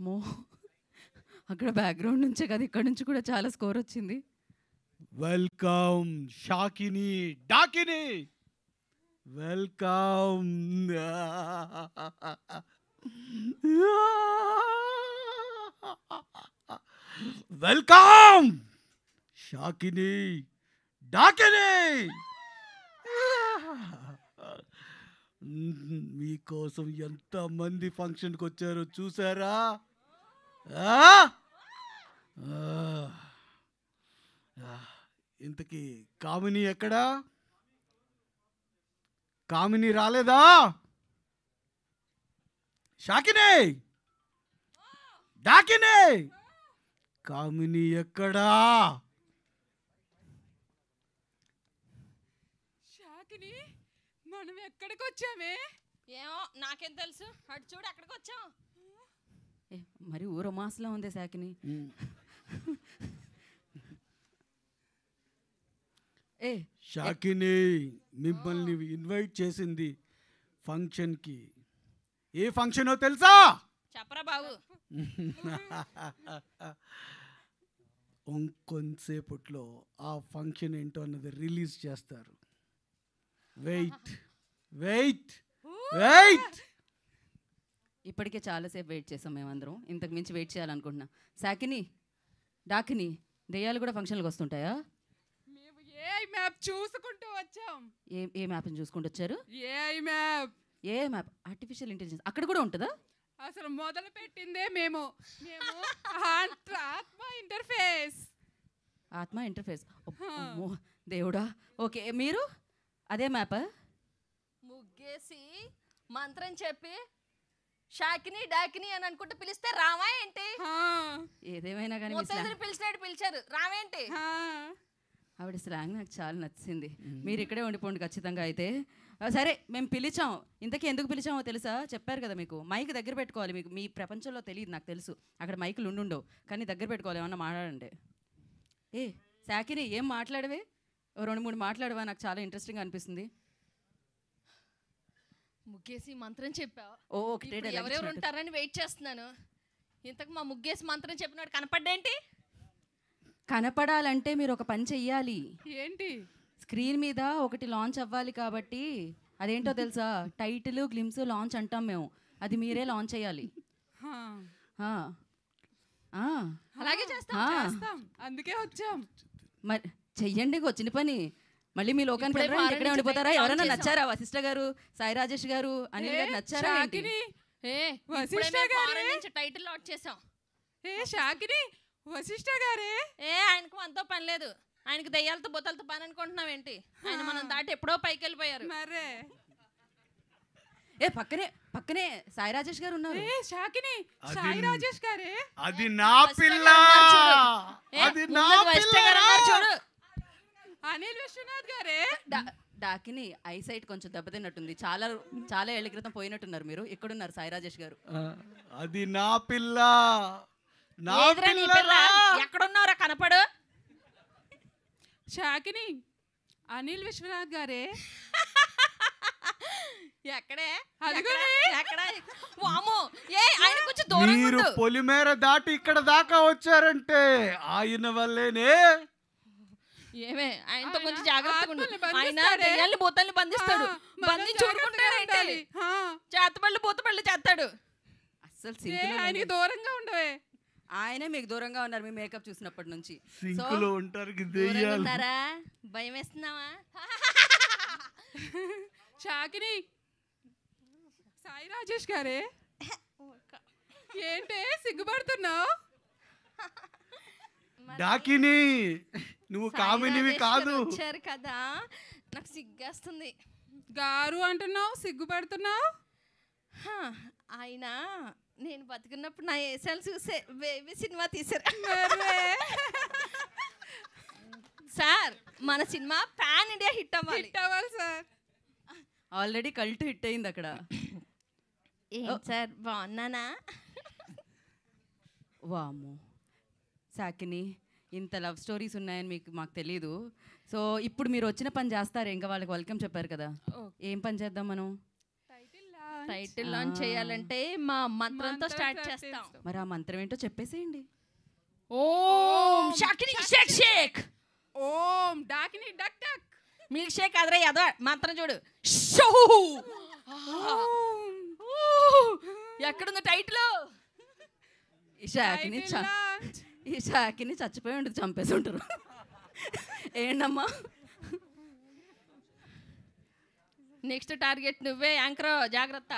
మో అక్కడ బ్యాక్గ్రౌండ్ నుంచే కదా ఇక్కడ నుంచి కూడా చాలా స్కోర్ వచ్చింది. Welcome Shakini Dakini, welcome. Welcome Shakini Dakini. మీకోసం ఎంతమంది ఫంక్షన్కి వచ్చారో చూసారా? ఇంతకీ కామిని ఎక్కడా? కామిని రాలేదా? షాకిని డాకిని, కామిని ఎక్కడా? షాకిని మనం ఎక్కడికి వచ్చామే? ఏమో నాకేం తెలుసు, అటు చూడు అక్కడికి వచ్చాం. మరి ఊర మాసలా ఉంది షాకిని. షాకిని మిమ్మల్ని ఇన్వైట్ చేసింది ఫంక్షన్కి. ఏ ఫంక్షనో తెలుసా? చెప్పరా బాబు. ఇంకొంతసేపట్లో ఆ ఫంక్షన్ ఏంటో అన్నది రిలీజ్ చేస్తారు. Wait wait wait. ఇప్పటికే చాలాసేపు వెయిట్ చేసాం మేమందరం, ఇంతకు మించి వెయిట్ చేయాలనుకుంటున్నా. షాకిని డాకిని, దెయ్యాలు కూడా ఫంక్షన్లకు వస్తుంటాయా? మేము ఏఐ మ్యాప్ చూసుకుంటూ వచ్చాం. ఏ మ్యాప్ని చూసుకుంటూ వచ్చారు? AI map. ఏ మ్యాప్? ఆర్టిఫిషియల్ ఇంటెలిజెన్స్ అక్కడ కూడా ఉంటుందా? అసలు మొదలు పెట్టిందే మేము. ఆత్మ ఇంటర్ఫేస్. ఆత్మ ఇంటర్ఫేస్. దేవుడా. ఓకే, మీరు అదే మ్యాపా? ముగ్గేసి మంత్రం చెప్పి షాకిని డాకిని అని అనుకుంటూ పిలిస్తే రావా ఏంటి? ఏదేమైనా కానీ పిలిచినట్టు పిలిచారు, రావేంటి? ఆవిడ స్లాంగ్ నాకు చాలా నచ్చింది. మీరు ఇక్కడే ఉండిపోండి ఖచ్చితంగా. అయితే సరే, మేము పిలిచాం. ఇంతకీ ఎందుకు పిలిచామో తెలుసా? చెప్పారు కదా మీకు. మైక్ దగ్గర పెట్టుకోవాలి. మీకు మీ ప్రపంచంలో తెలియదు, నాకు తెలుసు. అక్కడ మైకులు ఉండుండవు, కానీ దగ్గర పెట్టుకోవాలి. ఏమన్నా మాట్లాడండి. షాకిని ఏం మాట్లాడవే? 2-3 మాట్లాడవా? నాకు చాలా ఇంట్రెస్టింగ్ అనిపిస్తుంది. ముగ్గేసి మంత్రం చెప్పావు. ఎవరెవరు ఉంటారని వెయిట్ చేస్తున్నాను. ఇంతకు మా ముగ్గేసి మంత్రం చెప్పినాడు కనపడ్డేంటి? కనపడాలంటే మీరు ఒక పని చెయ్యాలి. ఏంటి? స్క్రీన్ మీద ఒకటి లాంచ్ అవ్వాలి. కాబట్టి అదేంటో తెలుసా? టైటిల్ గ్లిమ్స్ లాంచ్ అంటాం మేము. అది మీరే లాంచ్ చేయాలి. అలాగే చేస్తాం, అందుకే వచ్చాం. మరి చెయ్యండి, వచ్చిన పని. మళ్ళీ మీ లోకానికి ఇక్కడే ఉండిపోతారా? ఎవరైనా నచ్చారా? వశిష్ఠ గారు, సాయి రాజేష్ గారు, అనిల్ గారు నచ్చారా? టైటిల్ లాంచ్ చేసాం. షాకిని వశిష్ఠ గారే. ఆయనకు మనతో పని లేదు. ఆయనకి దయ్యాలతో బొత్తలతో పని అనుకుంటున్నావేంటి? ఆయన మనం దాటి ఎప్పుడో పైకి వెళ్ళిపోయారు. మరే పక్కనే పక్కనే సాయి రాజేష్ గారు ఉన్నారు. షాకిని సాయి రాజేష్ గారే. అది నా పిల్ల. అది నా పిల్ల. చూడు అనిల్ విశ్వనాథ్ గారే. డాకిని ఐసైట్ కొంచెం దెబ్బతిన్నట్టుంది. చాలా చాలా ఏళ్ల క్రితం పోయినట్టున్నారు మీరు. ఇక్కడున్నారు సాయి రాజేష్ గారు. అది నా పిల్ల. ఎక్కడున్నారా కనపడు? షాకిని అనిల్ విశ్వనాథ్ గారే. ఎక్కడే? మీరు పొలిమేర దాటి ఇక్కడ దాకా వచ్చారంటే ఆయన వల్లేనే. ఏమే ఆయనతో కొంచెం జాగ్రత్తగా ఉండు. ఆయన దెయ్యాల్ని భూతాల్ని బంధిస్తాడు. బంధించి ఊరుకుంటాడంటే చేతబళ్ళు భూతబళ్ళు చేస్తాడు. అస్సలు ఆయనకి దూరంగా ఉండవే. ఆయనే మీకు దూరంగా ఉన్నారు. మీ మేకప్ చూసినప్పటి నుంచి సింకులో ఉంటారు. భయం వేస్తున్నావా? షాకిని సాయి రాజేష్ గారే. ఏంటే సిగ్గుపడుతున్నావు? డాకిని నువ్వు కామినివి కాదు. వచ్చారు కదా, నాకు సిగ్గేస్తుంది. గారు అంటున్నావు, సిగ్గుపడుతున్నావు. ఆయన నేను బతుకున్నప్పుడు నా ఏసాలు చూసే బేబీ సినిమా తీసారు. సార్ మన సినిమా పాన్ ఇండియా హిట్ అవ్వాలి సార్. ఆల్రెడీ కల్ట్ హిట్ అయింది అక్కడ. సార్ బాగున్నానా? వామ్మో షాకిని, ఇంత లవ్ స్టోరీస్ ఉన్నాయని మాకు తెలీదు. సో ఇప్పుడు మీరు వచ్చిన పని చేస్తారు. ఇంకా వాళ్ళకి వెల్కమ్ చెప్పారు కదా, ఏం పని చేద్దాం మనం? టైటిల్ లాంచ్ చేయాలంటే మా మంత్రంతో స్టార్ట్ చేస్తాం. మరి ఆ మంత్రం ఏంటో చెప్పేసేయండి. ఓం షాకిని షేక్ షేక్, ఓం డాకిని డక్ డక్. మిల్క్ షేక్ అదరే అదో మంత్రం చూడు. షో ఎక్కడుంది టైటిల్? ఈ షాకిని చచ్చిపోయి ఉంటుంది, చంపేసి ఉంటారు. ఏంటమ్మా నెక్స్ట్ టార్గెట్ నువ్వే యాంకర్, జాగ్రత్త.